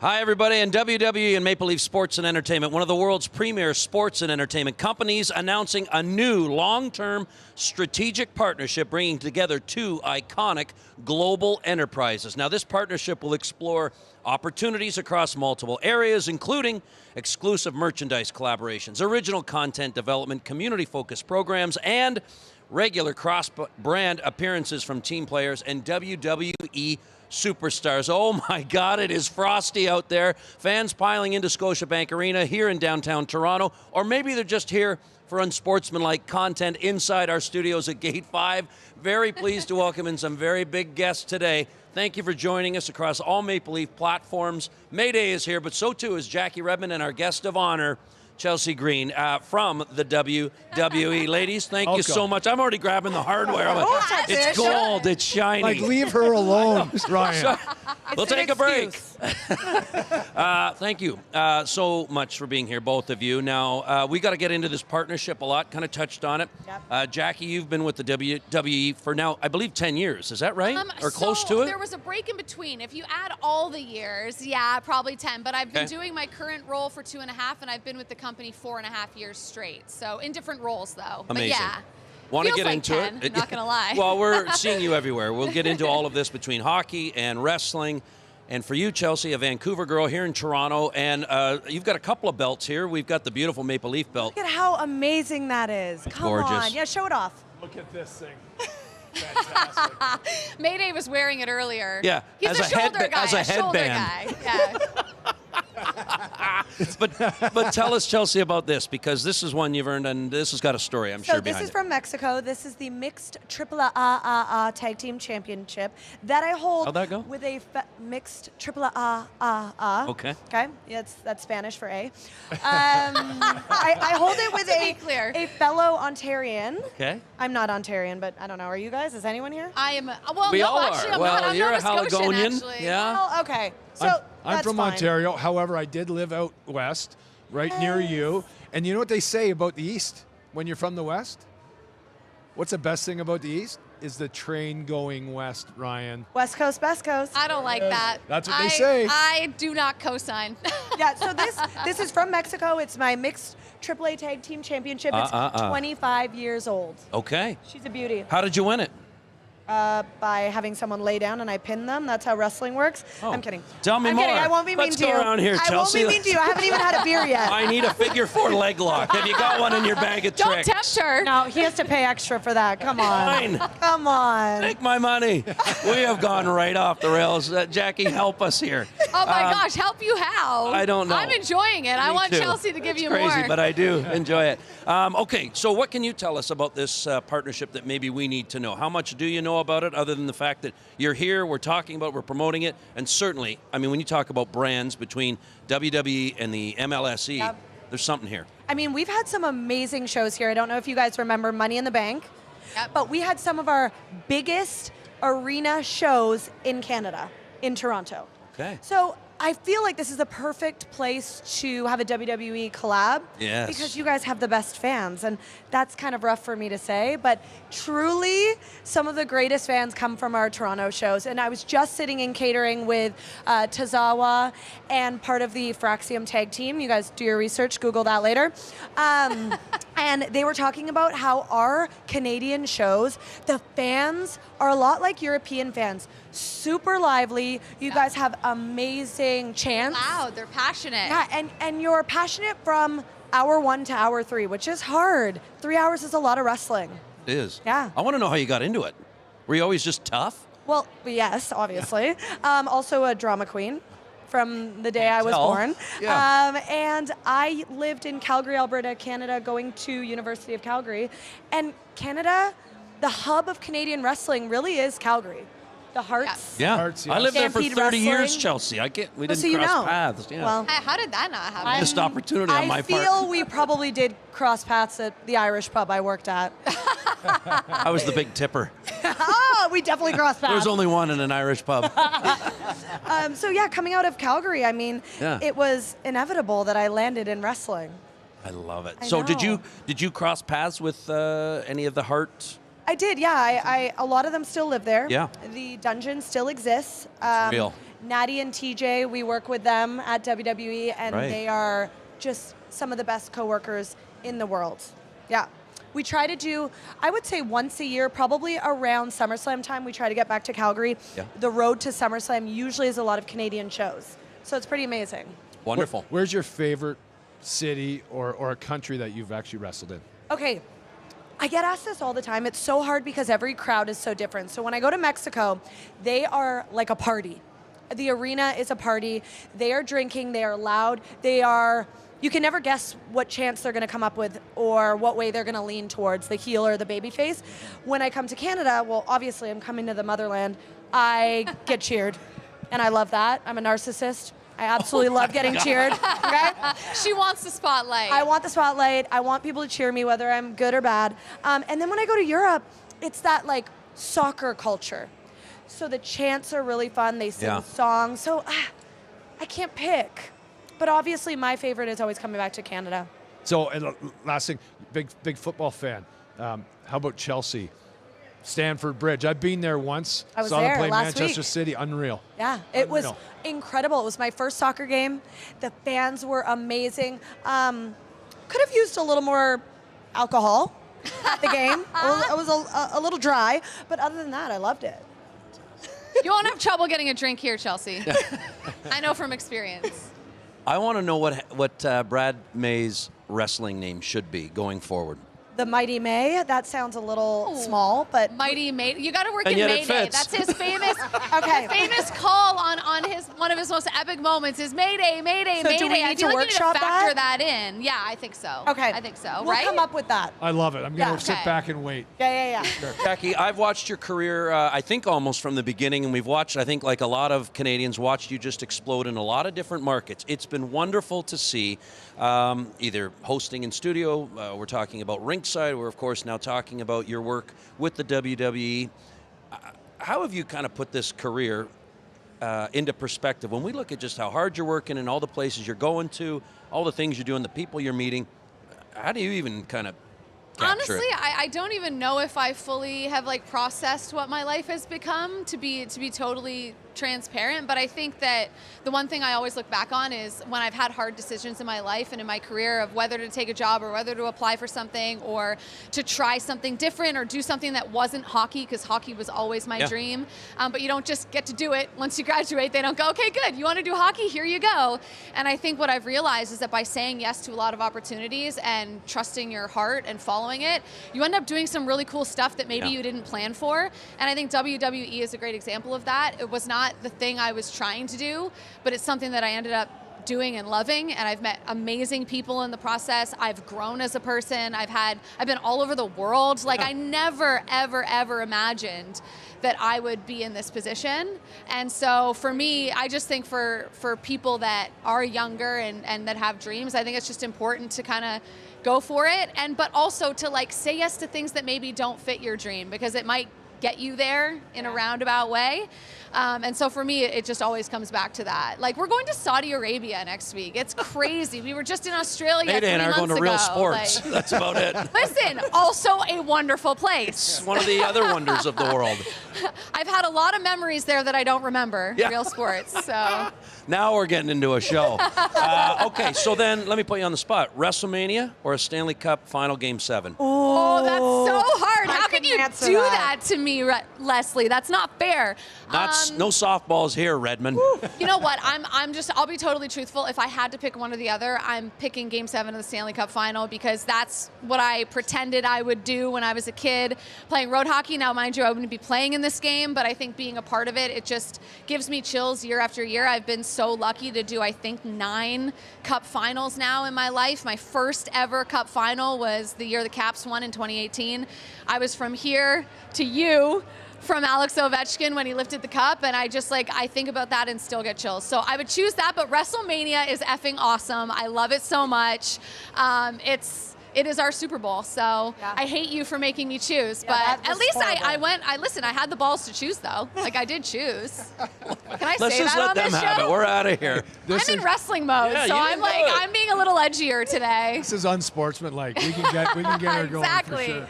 Hi, everybody. In WWE and Maple Leaf Sports and Entertainment, one of the world's premier sports and entertainment companies, announcing a new long-term strategic partnership bringing together two iconic global enterprises. Now, this partnership will explore opportunities across multiple areas, including exclusive merchandise collaborations, original content development, community-focused programs, and regular cross-brand appearances from team players and WWE superstars. Oh my God, it is frosty out there. Fans piling into Scotiabank Arena here in downtown Toronto, or maybe they're just here for unsportsmanlike content inside our studios at Gate 5. Very pleased to welcome in some very big guests today. Thank you for joining us across all Maple Leaf platforms. Mayday is here, but so too is Jackie Redmond and our guest of honor, Chelsea Green, from the WWE. Ladies, thank you so much. I'm already grabbing the hardware. It's gold. It's shiny. Like, leave her alone, Ryan. We'll take a break. Thank you so much for being here, both of you. Now, we got to get into this partnership a lot. Kind of touched on it. Yep. Jackie, you've been with the WWE for now, I believe, 10 years. Is that right? Or close to it? There was a break in between. If you add all the years, yeah, probably 10. But I've been doing my current role for 2.5, and I've been with the company 4.5 years straight. So in different roles, though. Amazing. But yeah. Want to Feels get like into 10, it? Not gonna lie. Well, we're seeing you everywhere. We'll get into all of this between hockey and wrestling. And for you, Chelsea, a Vancouver girl here in Toronto, and you've got a couple of belts here. We've got the beautiful Maple Leaf belt. Look at how amazing that is. Come gorgeous. on. Yeah, show it off. Look at this thing. Fantastic. Mayday was wearing it earlier. Yeah, He's as a a shoulder guy. as a shoulder headband. guy. Yeah. But tell us, Chelsea, about this, because this is one you've earned, and this has got a story, I'm sure, behind it. So this is from Mexico. This is the Mixed AAA Tag Team Championship that I hold. How'd that go? With a Mixed AAA. Okay. Okay, yeah, that's Spanish for A. I hold it with a fellow Ontarian. Okay. I'm not Ontarian, but I don't know. Are you guys? Is anyone here? I am. Well, We no, all actually, are. I'm Well, not. I'm you're Nova a Scotian, Haligonian. actually. Yeah. Well, okay. So I'm that's from fine. Ontario. However, I did live out west, right near you. And you know what they say about the East when you're from the West? What's the best thing about the East? Is the train going west, Ryan. West Coast, best coast. I don't like that. That's what they say. I do not co-sign. Yeah, so this is from Mexico. It's my Mixed AAA Tag Team Championship. It's 25 years old. Okay. She's a beauty. How did you win it? By having someone lay down and I pin them. That's how wrestling works. Oh. I'm kidding. Tell me I'm more. Kidding. I won't be mean Let's to go you. around here, I Chelsea. won't be mean to you. I haven't even had a beer yet. I need a figure 4 leg lock. Have you got one in your bag of Don't tricks? tempt her. No, he has to pay extra for that. Come on. Fine. Come on. Take my money. We have gone right off the rails. Jackie, help us here. Oh my gosh, help you how? I don't know. I'm enjoying it. I want too. Chelsea to give It's you crazy, more. but I do enjoy it. Okay, so what can you tell us about this partnership that maybe we need to know? How much do you know about it, other than the fact that you're here, we're talking about, we're promoting it, and certainly, I mean, when you talk about brands between WWE and the MLSE, Yep. there's something here. I mean, we've had some amazing shows here. I don't know if you guys remember Money in the Bank, but we had some of our biggest arena shows in Canada, in Toronto. Okay. So I feel like this is the perfect place to have a WWE collab. Yes. Because you guys have the best fans, and that's kind of rough for me to say, but truly, some of the greatest fans come from our Toronto shows. And I was just sitting in catering with Tazawa and part of the Fraxium tag team. You guys do your research, Google that later. And they were talking about how our Canadian shows, the fans are a lot like European fans. Super lively. You guys have amazing chants. Loud, they're passionate. Yeah, and you're passionate from hour 1 to hour 3, which is hard. 3 hours is a lot of wrestling. It is. Yeah. I want to know how you got into it. Were you always just tough? Well, yes, obviously. Also a drama queen from the day I was born. Yeah. And I lived in Calgary, Alberta, Canada, going to University of Calgary. And Canada, the hub of Canadian wrestling really is Calgary. The Hearts. Yeah. Hearts, yes. I lived there for Stampede 30 years, Wrestling. Chelsea. We didn't so you cross know. paths. Yeah. Well, How did that not happen? Missed opportunity on my I part. feel we probably did cross paths at the Irish pub I worked at. I was the big tipper. Oh, we definitely crossed paths. There's only one in an Irish pub. So yeah, coming out of Calgary, I mean, it was inevitable that I landed in wrestling. I love it. I So know. did you cross paths with any of the Hart I did, yeah. A lot of them still live there. Yeah. The dungeon still exists. Real. Natty and TJ, we work with them at WWE, and Right. they are just some of the best coworkers in the world. Yeah. We try to do, I would say once a year, probably around SummerSlam time, we try to get back to Calgary. Yeah. The road to SummerSlam usually is a lot of Canadian shows. So it's pretty amazing. Wonderful. Where's your favorite city or a country that you've actually wrestled in? Okay, I get asked this all the time. It's so hard because every crowd is so different. So when I go to Mexico, they are like a party. The arena is a party. They are drinking, they are loud, you can never guess what chance they're gonna come up with or what way they're gonna lean towards, the heel or the baby face. When I come to Canada, well, obviously I'm coming to the motherland, I get cheered. And I love that. I'm a narcissist. I absolutely love getting cheered. Okay? She wants the spotlight. I want the spotlight. I want people to cheer me, whether I'm good or bad. And then when I go to Europe, it's that like soccer culture. So the chants are really fun. They sing songs. So I can't pick. But obviously my favorite is always coming back to Canada. So, and last thing, big football fan. How about Chelsea? Stamford Bridge. I've been there once. I was Saw there them play last Manchester week. City. Unreal. Yeah, it was Unreal. incredible. It was my first soccer game. The fans were amazing. Could have used a little more alcohol at the game. It was a little dry, but other than that, I loved it. You won't have trouble getting a drink here, Chelsea. I know from experience. I want to know what Brad May's wrestling name should be going forward. The Mighty May, that sounds a little small, but Mighty May. You got to work And in yet it Mayday. fits. That's his famous, Okay. famous call on one of his most epic moments is Mayday, Mayday, So Mayday. do we I need feel to like you need to workshop factor that? that in. Yeah, I think so. okay. I think so. We'll right? come up with that. I love it. I'm going to Yeah. sit Okay. back and wait. Yeah. Jackie, I've watched your career, I think almost from the beginning, and we've watched, I think like a lot of Canadians, watched you just explode in a lot of different markets. It's been wonderful to see, either hosting in studio, we're talking about ringside, we're of course now talking about your work with the WWE. How have you kind of put this career into perspective? When we look at just how hard you're working and all the places you're going to, all the things you're doing, the people you're meeting, how do you even kind of capture Honestly, it? I don't even know if I fully have like processed what my life has become, to be totally transparent. But I think that the one thing I always look back on is when I've had hard decisions in my life and in my career of whether to take a job or whether to apply for something or to try something different or do something that wasn't hockey, because hockey was always my dream. But you don't just get to do it once you graduate. They don't go, okay, good, you want to do hockey? Here you go. And I think what I've realized is that by saying yes to a lot of opportunities and trusting your heart and following it, you end up doing some really cool stuff that maybe you didn't plan for. And I think WWE is a great example of that. It was not the thing I was trying to do, but it's something that I ended up doing and loving, and I've met amazing people in the process. I've grown as a person. I've been all over the world. Like I never, ever imagined that I would be in this position. And so for me, I just think for people that are younger and that have dreams, I think it's just important to kind of go for it, but also to like say yes to things that maybe don't fit your dream, because it might get you there in a roundabout way. And so for me, it just always comes back to that. Like we're going to Saudi Arabia next week. It's crazy. We were just in Australia Mayday 3 and I are months going to ago. Real Sports. Like, That's about it. listen, also a wonderful place. One of the other wonders of the world. I've had a lot of memories there that I don't remember. Yeah. Real Sports. So Now we're getting into a show. Okay, so then let me put you on the spot. WrestleMania or a Stanley Cup Final Game 7? oh, that's so hard. I How can couldn't you answer do that. that to me, Leslie? That's not fair. No softballs here, Redmond. You know what? I'll be totally truthful. If I had to pick one or the other, I'm picking Game 7 of the Stanley Cup Final, because that's what I pretended I would do when I was a kid playing road hockey. Now, mind you, I wouldn't be playing in this game, but I think being a part of it, it just gives me chills year after year. I've been so lucky to do, I think, 9 Cup Finals now in my life. My first ever Cup Final was the year the Caps won in 2018. I was from here to you, from Alex Ovechkin when he lifted the cup, and I think about that and still get chills. So I would choose that, but WrestleMania is effing awesome. I love it so much. It is our Super Bowl, so I hate you for making me choose, but at least I had the balls to choose though. Like I did choose. Can I Let's say just that let on them this have show? it. We're out of here. I'm in wrestling mode, Yeah, so you I'm can do it. I'm being a little edgier today. This is unsportsmanlike. We can get her going Exactly. for sure.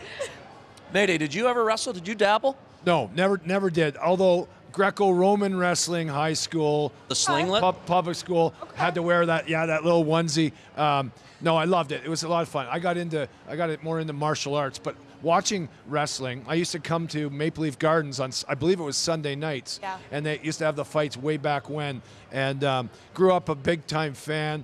Mayday, did you ever wrestle? Did you dabble? No, never did. Although Greco-Roman wrestling, high school, The slinglet? public school, had to wear that little onesie. No, I loved it. It was a lot of fun. I got it more into martial arts, but watching wrestling, I used to come to Maple Leaf Gardens on, I believe it was Sunday nights, and they used to have the fights way back when, and grew up a big-time fan.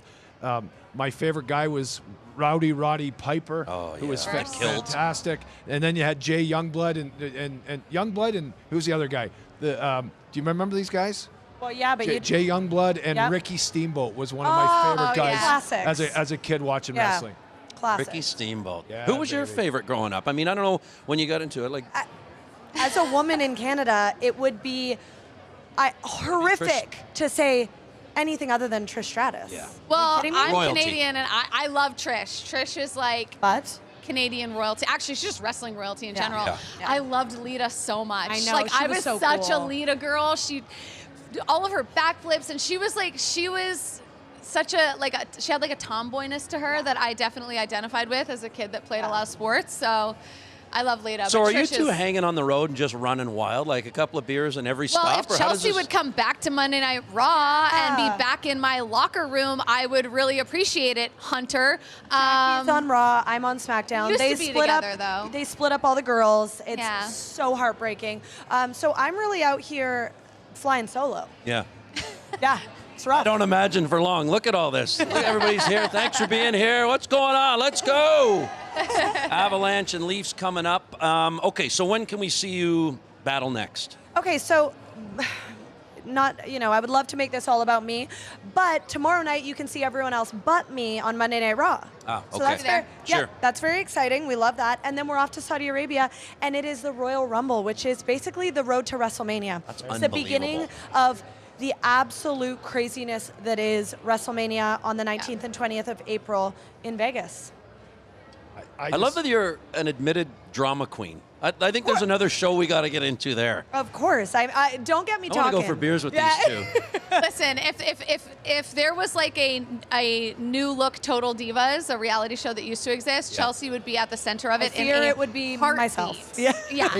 My favorite guy was Rowdy Roddy Piper, who was fantastic. And then you had Jay Youngblood and Youngblood, and who's the other guy? Do you remember these guys? Well, yeah, but Jay Youngblood and Ricky Steamboat was one of my favorite guys Classics. as a kid watching wrestling. Classic. Ricky Steamboat. Yeah, Who was your baby. favorite growing up? I mean, I don't know when you got into it. Like, As a woman in Canada, it would be horrific to say anything other than Trish Stratus. Yeah. Well, kidding me? I'm Royalty. Canadian, and I love Trish. Trish is like But Canadian royalty. Actually, she's just wrestling royalty in general. Yeah. I loved Lita so much. I know, Like she I was was so such cool. a Lita girl. All of her backflips, and she was such a she had like a tomboyness to her that I definitely identified with as a kid that played a lot of sports. So I love Lita. so but are you Trish two is- hanging on the road and just running wild, like a couple of beers in every Well, stop? if or how does Chelsea this- would come back to Monday Night Raw and Yeah. be back in my locker room, I would really appreciate it, Hunter. He's on Raw. I'm on SmackDown. Used They to be split together, up. though. They split up all the girls. It's Yeah. so heartbreaking. So I'm really out here flying solo. Yeah. Yeah, it's rough. I don't imagine for long. Look at all this. Look, everybody's here. Thanks for being here. What's going on? Let's go. Avalanche and Leafs coming up. Okay, so when can we see you battle next? Okay, so I would love to make this all about me, but tomorrow night you can see everyone else but me on Monday Night Raw. Ah, So okay. that's very, Sure. that's very exciting. We love that. And then we're off to Saudi Arabia, and it is the Royal Rumble, which is basically the road to WrestleMania. That's It's the beginning of the absolute craziness that is WrestleMania on the 19th and 20th of April in Vegas. I love that you're an admitted drama queen. I think there's another show we got to get into there. Of course. I don't get me I talking. want to go for beers with Yeah. these two. Listen, if there was like a new look Total Divas, a reality show that used to exist, Chelsea would be at the center of it. fear in a it would be heartbeat. myself. Yeah. Yeah,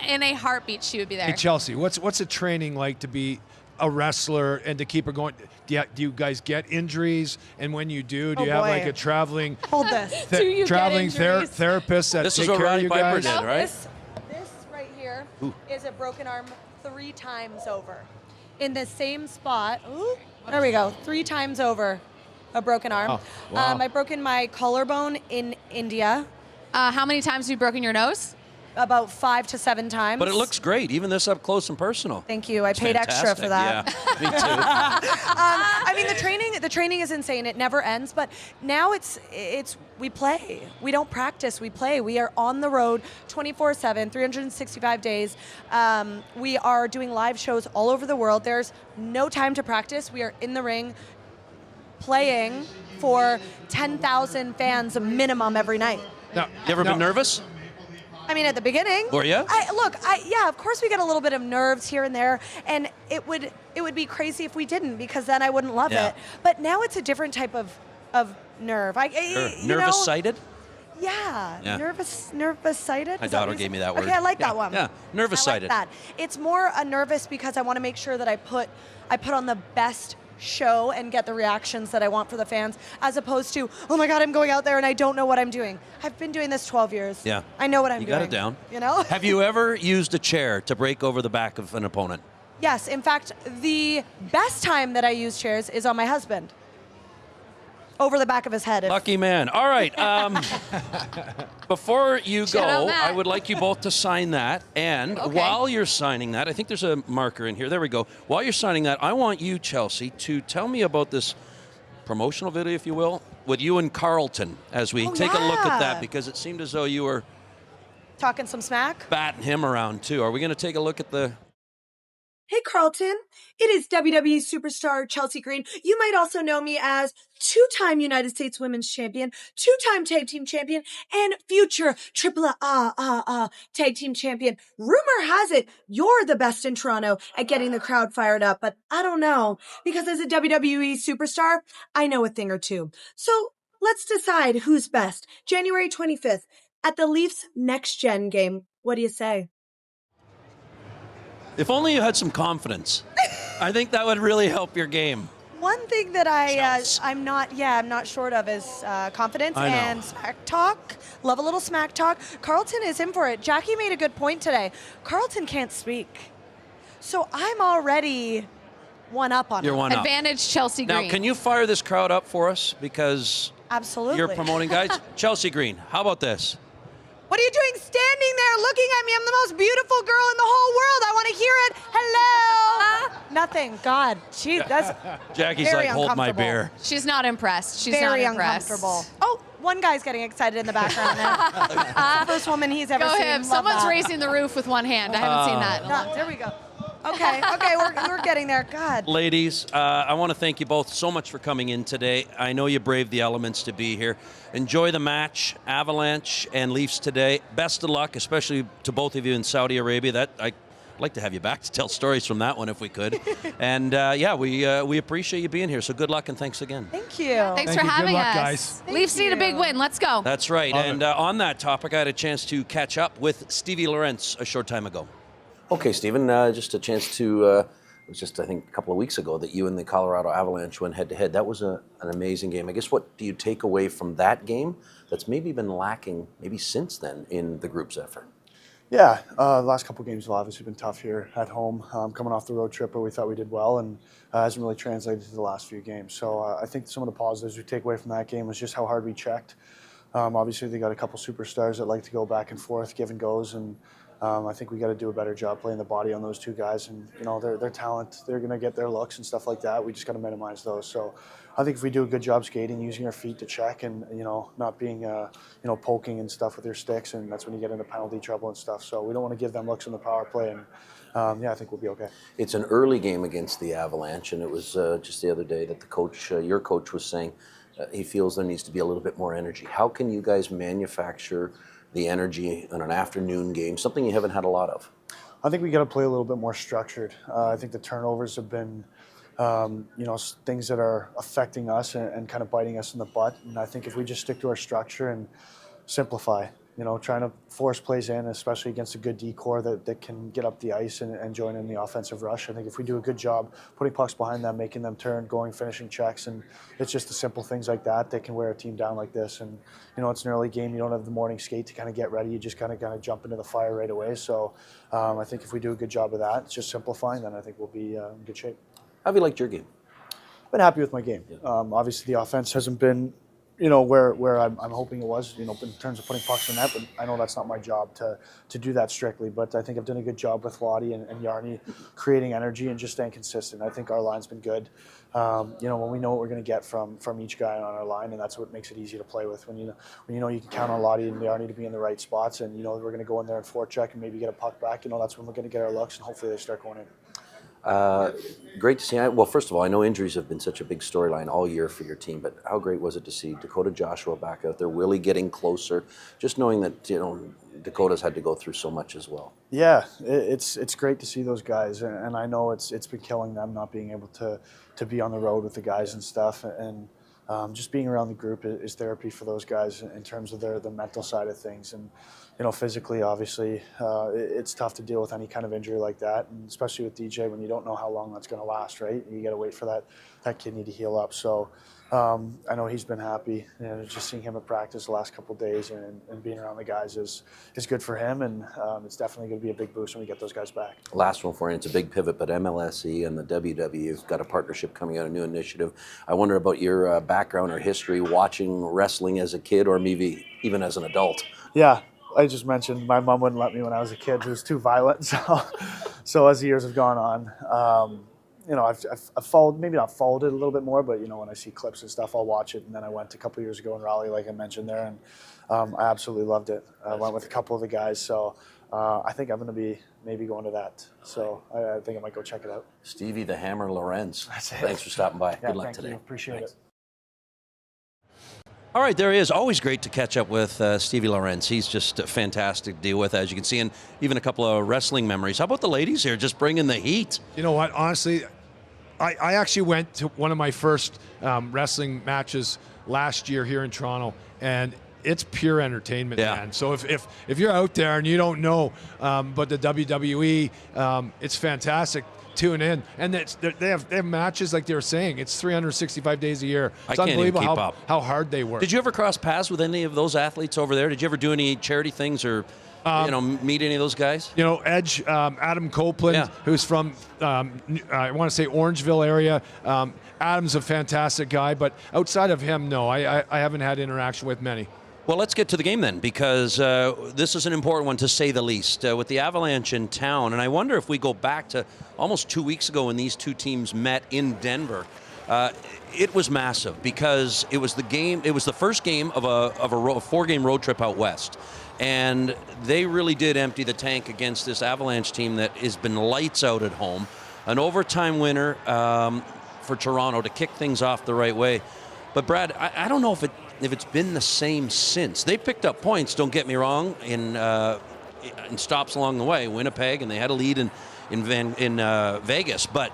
in a heartbeat, she would be there. Hey, Chelsea, what's the training like to be a wrestler and to keep her going? Do you guys get injuries? And when you do Oh, you have boy. like a traveling Hold this. Do you get traveling injuries? therapist that This take is what care of Roddy you Piper guys? did, right? This right here is a broken arm 3 times over. In the same spot. Ooh, there we go. 3 times over a broken arm. Oh, wow. I've broken my collarbone in India How many times have you broken your nose? about 5 to 7 times. But it looks great, even this up close and personal. Thank you. I paid extra for that. Yeah, me too. I mean, the training is insane. It never ends. But now it's we play. We don't practice. We play. We are on the road 24/7, 365 days. We are doing live shows all over the world. There's no time to practice. We are in the ring playing for 10,000 fans minimum every night. Now, You ever been nervous? I mean, at the beginning. Were ya? Yeah, of course we get a little bit of nerves here and there, and it would be crazy if we didn't, because then I wouldn't love Yeah. it. But now it's a different type of nerve. Nervous-sighted? Yeah. Yeah. Nervous-sighted. My Is that daughter what you gave me said? that word. Okay, I like Yeah, that one. yeah. Nervous-sighted. I like that. It's more a nervous because I want to make sure that I put on the best show and get the reactions that I want for the fans, as opposed to, oh my God, I'm going out there and I don't know what I'm doing. I've been doing this 12 years. Yeah. I know what I'm You doing. got it down. You know? Have you ever used a chair to break over the back of an opponent? Yes. In fact, the best time that I use chairs is on my husband. Over the back of his head. Lucky man. All right. Before you Shout out go, Matt. I would like you both to sign that. And Okay. while you're signing that, I think there's a marker in here. There we go. While you're signing that, I want you, Chelsea, to tell me about this promotional video, if you will, with you and Carlton as we take a look at that, yeah. because it seemed as though you were Talking some smack. batting him around too. Are we going to take a look at the... Hey, Carlton. It is WWE superstar Chelsea Green. You might also know me as 2-time United States Women's Champion, 2-time Tag Team Champion, and future Triple Tag Team Champion. Rumor has it you're the best in Toronto at getting the crowd fired up, but I don't know, because as a WWE superstar, I know a thing or two. So let's decide who's best. January 25th at the Leafs Next Gen game. What do you say? If only you had some confidence. I think that would really help your game. One thing that I'm not short of is confidence and smack talk. Love a little smack talk. Carlton is in for it. Jackie made a good point today. Carlton can't speak. So I'm already one up on You're him. one up. Advantage Chelsea Green. Now, can you fire this crowd up for us? Because Absolutely. you're promoting guys. Chelsea Green, how about this? What are you doing standing there looking at me? I'm the most beautiful girl in the whole world. I want to hear it. Hello. Nothing. God. Gee, that's Jackie's very like, hold my uncomfortable. beer. She's not impressed. She's very not impressed. uncomfortable. Oh, one guy's getting excited in the background there. First woman he's ever Go seen. him. Love Someone's that. raising the roof with one hand. I haven't seen that. in a long No, there we go. Okay, we're getting there. God. Ladies, I want to thank you both so much for coming in today. I know you braved the elements to be here. Enjoy the match, Avalanche and Leafs today. Best of luck, especially to both of you in Saudi Arabia. I'd like to have you back to tell stories from that one if we could. And we appreciate you being here. So good luck and thanks again. Thank you. Thanks Thank for you. having Good luck, us. guys. Leafs need a big win. Let's go. That's right. Love And it. on that topic, I had a chance to catch up with Stevie Lorenz a short time ago. Okay, Stephen, just a chance to, it was just, I think, a couple of weeks ago that you and the Colorado Avalanche went head-to-head. That was an amazing game. I guess what do you take away from that game that's maybe been lacking maybe since then in the group's effort? Yeah, the last couple of games have obviously been tough here at home. Coming off the road trip where we thought we did well and hasn't really translated to the last few games. So I think some of the positives we take away from that game was just how hard we checked. Obviously, they got a couple superstars that like to go back and forth, give and goes, and I think we got to do a better job playing the body on those two guys. And their talent, they're going to get their looks and stuff like that. We just got to minimize those. So I think if we do a good job skating, using our feet to check, and not being poking and stuff with your sticks, and that's when you get into penalty trouble and stuff. So we don't want to give them looks in the power play. And I think we'll be okay. It's an early game against the Avalanche, and it was just the other day that the coach, your coach, was saying he feels there needs to be a little bit more energy. How can you guys manufacture the energy in an afternoon game, something you haven't had a lot of? I think we got to play a little bit more structured. I think the turnovers have been, things that are affecting us and kind of biting us in the butt. And I think if we just stick to our structure and simplify, trying to force plays in, especially against a good D-core that can get up the ice and join in the offensive rush. I think if we do a good job putting pucks behind them, making them turn, going, finishing checks, and it's just the simple things like that can wear a team down like this. And, it's an early game. You don't have the morning skate to kind of get ready. You just kind of jump into the fire right away. So I think if we do a good job of that, it's just simplifying, then I think we'll be in good shape. How have you liked your game? I've been happy with my game. Obviously, the offense hasn't been where I'm hoping it was, in terms of putting pucks in net, but I know that's not my job to do that strictly. But I think I've done a good job with Lottie and Yarny creating energy and just staying consistent. I think our line's been good. When we know what we're going to get from each guy on our line, and that's what makes it easy to play with. When you can count on Lottie and Yarny to be in the right spots, and we're going to go in there and forecheck and maybe get a puck back. That's when we're going to get our looks, and hopefully they start going in. Great to see. Well, first of all, I know injuries have been such a big storyline all year for your team, but how great was it to see Dakota Joshua back out there, Willie getting closer, just knowing that Dakota's had to go through so much as well. Yeah, it's great to see those guys, and I know it's been killing them not being able to be on the road with the guys and stuff, and just being around the group is therapy for those guys in terms of the mental side of things. And physically, obviously, it's tough to deal with any kind of injury like that, and especially with DJ when you don't know how long that's going to last, right? You got to wait for that kidney to heal up. So I know he's been happy, just seeing him at practice the last couple of days and being around the guys is good for him, and it's definitely going to be a big boost when we get those guys back. Last one for you, it's a big pivot, but MLSE and the WWE have got a partnership coming out, a new initiative. I wonder about your background or history watching wrestling as a kid or maybe even as an adult. Yeah. I just mentioned my mom wouldn't let me when I was a kid. It was too violent. So as the years have gone on, I've followed, maybe not followed it a little bit more, but when I see clips and stuff, I'll watch it. And then I went a couple of years ago in Raleigh, like I mentioned there, and I absolutely loved it. I went with a couple of the guys, so I think I'm going to be maybe going to that. So I think I might go check it out. Stevie the Hammer Lorenz. That's it. Thanks for stopping by. Yeah, Good luck thank today. you. Appreciate it. All right, there he is. Always great to catch up with Stevie Lorenz. He's just fantastic to deal with, as you can see, and even a couple of wrestling memories. How about the ladies here, just bringing the heat? You know what? Honestly, I actually went to one of my first wrestling matches last year here in Toronto, and it's pure entertainment, Yeah. man. So if you're out there and you don't know but the WWE, it's fantastic. Tune in, and they have matches like they were saying. It's 365 days a year. I It's can't even unbelievable keep up. how hard they work. Did you ever cross paths with any of those athletes over there? Did you ever do any charity things or meet any of those guys? You know, Edge, Adam Copeland, Yeah. who's from, I want to say Orangeville area. Adam's a fantastic guy, but outside of him, no, I haven't had interaction with many. Well, let's get to the game then, because this is an important one to say the least. With the Avalanche in town, and I wonder if we go back to almost 2 weeks ago when these two teams met in Denver. It was massive because it was the game. It was the first game of a 4-game road trip out west, and they really did empty the tank against this Avalanche team that has been lights out at home. An overtime winner for Toronto to kick things off the right way. But Brad, I don't know if it's been the same since. They picked up points, don't get me wrong, in stops along the way, Winnipeg, and they had a lead in Vegas. But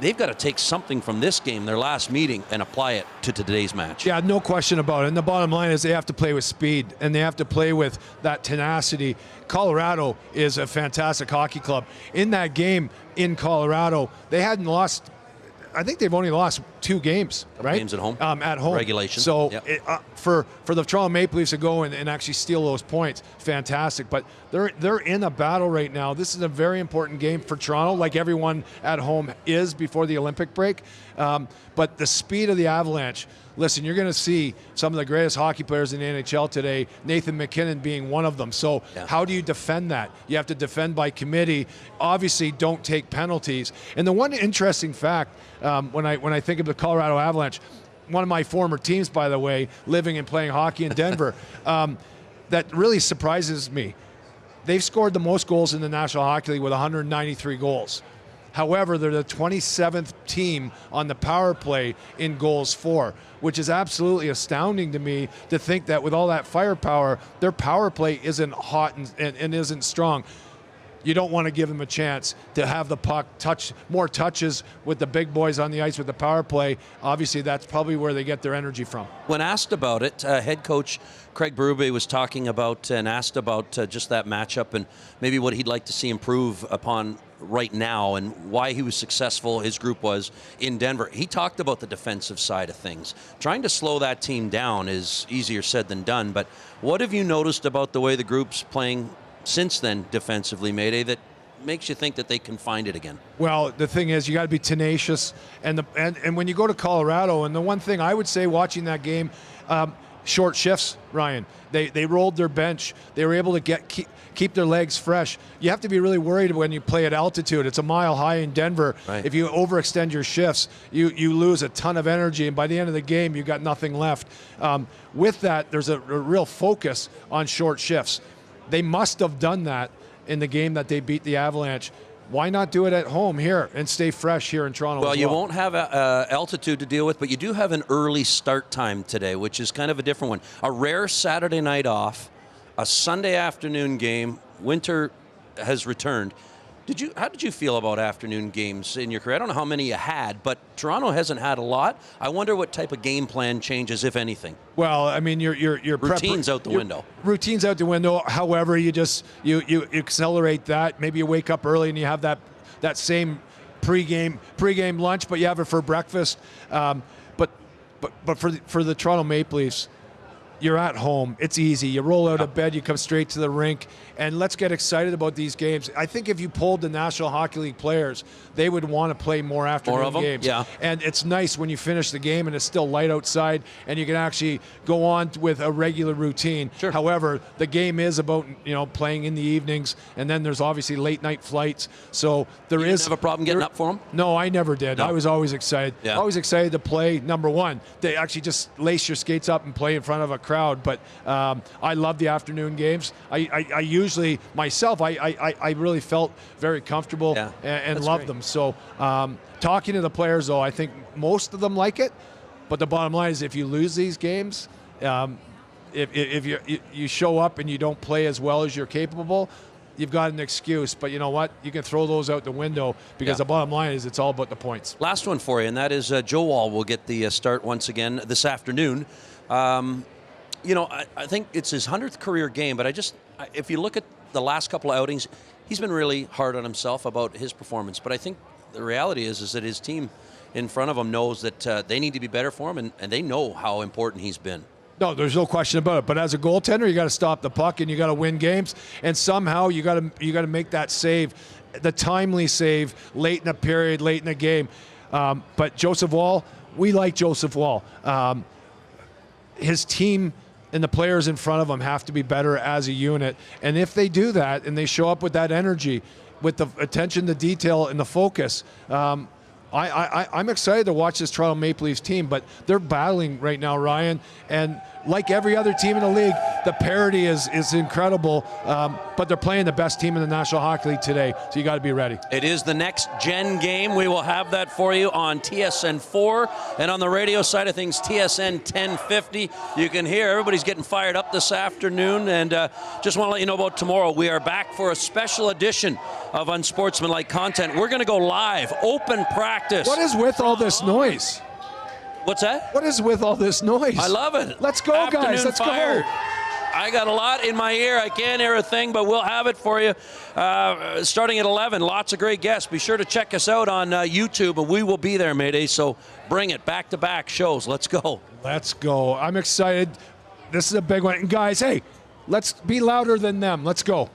they've got to take something from this game, their last meeting, and apply it to today's match. Yeah, no question about it. And the bottom line is they have to play with speed, and they have to play with that tenacity. Colorado is a fantastic hockey club. In that game in Colorado, they hadn't lost. I think they've only lost 2 games, right? Games at home. At home. Regulation. So Yep. for the Toronto Maple Leafs to go and actually steal those points, fantastic. But they're in a battle right now. This is a very important game for Toronto, like everyone at home is before the Olympic break. But the speed of the Avalanche, listen, you're going to see some of the greatest hockey players in the NHL today, Nathan McKinnon being one of them. So how do you defend that? You have to defend by committee. Obviously, don't take penalties. And the one interesting fact, when I think of the Colorado Avalanche, one of my former teams, by the way, living and playing hockey in Denver, that really surprises me. They've scored the most goals in the National Hockey League with 193 goals. However, they're the 27th team on the power play in goals for, which is absolutely astounding to me to think that with all that firepower, their power play isn't hot and isn't strong. You don't want to give them a chance to have the puck touch more touches with the big boys on the ice with the power play. Obviously, that's probably where they get their energy from. When asked about it, head coach Craig Berube was talking about and asked about just that matchup and maybe what he'd like to see improve upon right now and why he was successful, his group was, in Denver. He talked about the defensive side of things. Trying to slow that team down is easier said than done, but what have you noticed about the way the group's playing since then defensively, Mayday, that makes you think that they can find it again? Well, the thing is, you got to be tenacious, and when you go to Colorado, and the one thing I would say watching that game, short shifts, Ryan. They rolled their bench. They were able to keep their legs fresh. You have to be really worried when you play at altitude. It's a mile high in Denver. Right. If you overextend your shifts, you lose a ton of energy, and by the end of the game, you've got nothing left. With that, there's a real focus on short shifts. They must have done that in the game that they beat the Avalanche. Why not do it at home here and stay fresh here in Toronto? Well, as you won't have altitude to deal with, but you do have an early start time today, which is kind of a different one. A rare Saturday night off, a Sunday afternoon game. Winter has returned. How did you feel about afternoon games in your career? I don't know how many you had, but Toronto hasn't had a lot. I wonder what type of game plan changes, if anything. Well, I mean, your routine's out the window. Routine's out the window. However, you accelerate that. Maybe you wake up early and you have that same pregame lunch, but you have it for breakfast. But for the Toronto Maple Leafs, you're at home. It's easy. You roll out of bed, you come straight to the rink, and let's get excited about these games. I think if you polled the National Hockey League players, they would want to play more afternoon games. Yeah. And it's nice when you finish the game and it's still light outside and you can actually go on with a regular routine. Sure. However, the game is about playing in the evenings, and then there's obviously late night flights. So you didn't have a problem getting up for them? No, I never did. No. I was always excited. Yeah. Always excited to play. Number one, they actually just lace your skates up and play in front of a crowd. But I love the afternoon games. I usually myself, I really felt very comfortable and loved them. So talking to the players, though, I think most of them like it. But the bottom line is, if you lose these games, if you show up and you don't play as well as you're capable, you've got an excuse. But you know what? You can throw those out the window because the bottom line is it's all about the points. Last one for you, and that is Joe Wall will get the start once again this afternoon You know, I think it's his 100th career game, but if you look at the last couple of outings, he's been really hard on himself about his performance. But I think the reality is that his team in front of him knows that they need to be better for him, and they know how important he's been. No, there's no question about it. But as a goaltender, you got to stop the puck and you got to win games. And somehow you got to make that save, the timely save, late in a period, late in a game. But Joseph Woll, we like Joseph Woll. His team and the players in front of him have to be better as a unit. And if they do that and they show up with that energy, with the attention to detail and the focus, I'm excited to watch this Toronto Maple Leafs team, but they're battling right now, Ryan. And like every other team in the league, the parity is incredible, but they're playing the best team in the National Hockey League today, so you got to be ready. It is the next gen game. We will have that for you on TSN 4 and on the radio side of things, TSN 1050. You can hear everybody's getting fired up this afternoon, and just want to let you know about tomorrow. We are back for a special edition of Unsportsmanlike content. We're going to go live, open practice. What is with all this noise? What's that? What is with all this noise? I love it. Let's go, Afternoon guys. Let's fire. go. I got a lot in my ear. I can't hear a thing, but we'll have it for you starting at 11. Lots of great guests. Be sure to check us out on YouTube, and we will be there, Mayday. So bring it. Back-to-back shows. Let's go. Let's go. I'm excited. This is a big one. And guys, hey, let's be louder than them. Let's go.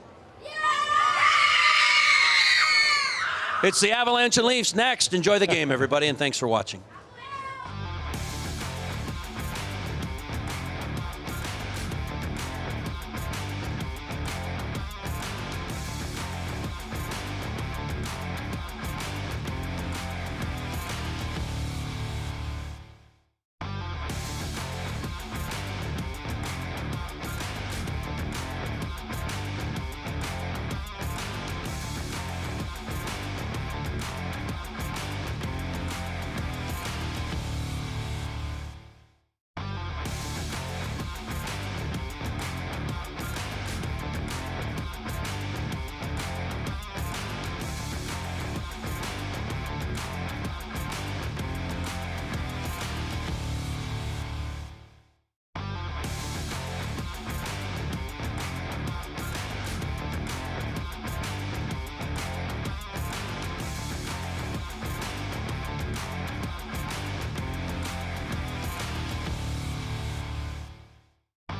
It's the Avalanche and Leafs next. Enjoy the game, everybody, and thanks for watching.